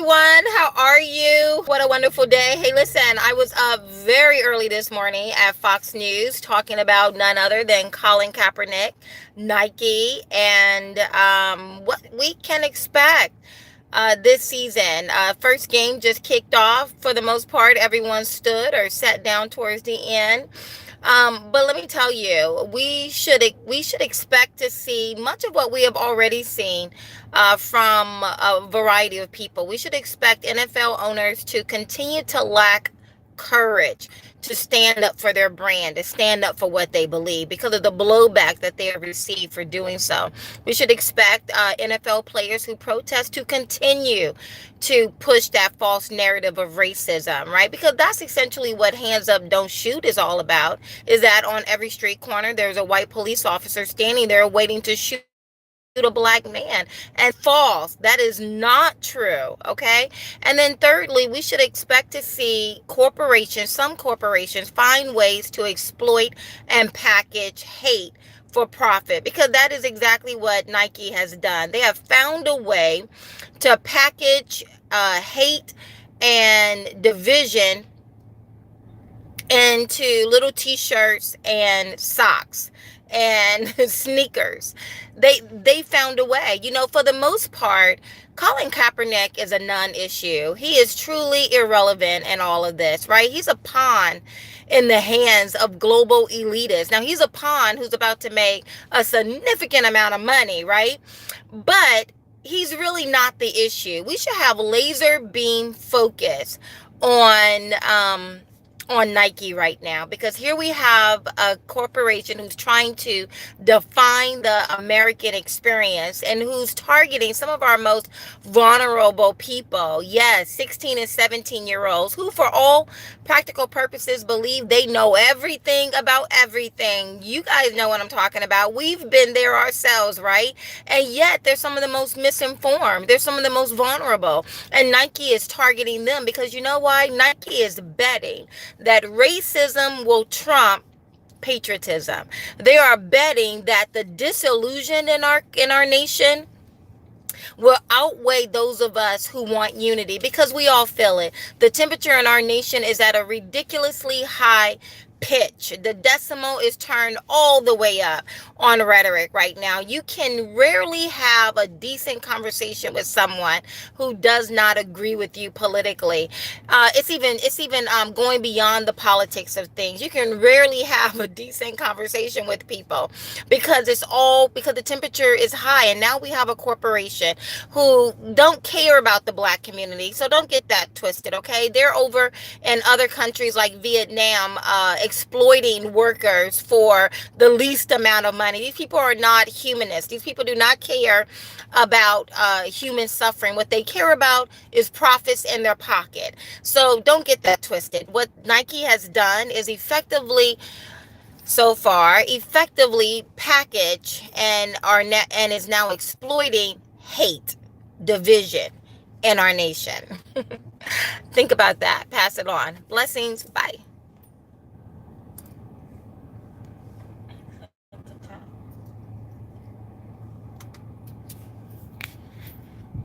everyone. How are you? What a wonderful day. Hey, listen, I was up very early this morning at Fox News talking about none other than Colin Kaepernick, Nike, and what we can expect this season. First game just kicked off. For the most part, everyone stood or sat down towards the end. But let me tell you, we should expect to see much of what we have already seen from a variety of people. We should expect NFL owners to continue to lack courage to stand up for their brand, to stand up for what they believe because of the blowback that they have received for doing so. We should expect NFL players who protest to continue to push that false narrative of racism, right? Because that's essentially what Hands Up, Don't Shoot is all about, is that on every street corner, there's a white police officer standing there waiting to shoot a black man. And false. That is not true. Okay. And then thirdly, we should expect to see some corporations find ways to exploit and package hate for profit, because that is exactly what Nike has done. They have found a way to package hate and division into little t-shirts and socks and sneakers. They found a way. For the most part, Colin Kaepernick is a non-issue. He is truly irrelevant in all of this, right? He's a pawn in the hands of global elitists. Now, he's a pawn who's about to make a significant amount of money, right? But he's really not the issue. We should have laser beam focus on Nike right now, because here we have a corporation who's trying to define the American experience and who's targeting some of our most vulnerable people. Yes, 16 and 17-year-olds who, for all practical purposes, believe they know everything about everything. You guys know what I'm talking about. We've been there ourselves, right? And yet they're some of the most misinformed. They're some of the most vulnerable. And Nike is targeting them because you know why? Nike is betting that racism will trump patriotism. They are betting that the disillusion in our nation will outweigh those of us who want unity, because we all feel it. The temperature in our nation is at a ridiculously high pitch. The decimal is turned all the way up on rhetoric right now. You can rarely have a decent conversation with someone who does not agree with you politically. It's even going beyond the politics of things. You can rarely have a decent conversation with people because the temperature is high. And now we have a corporation who don't care about the black community. So don't get that twisted, okay? They're over in other countries like Vietnam, exploiting workers for the least amount of money. These people are not humanists. These people do not care about human suffering. What they care about is profits in their pocket. So don't get that twisted. What Nike has done is effectively package and is now exploiting hate, division in our nation. Think about that. Pass it on. Blessings. Bye.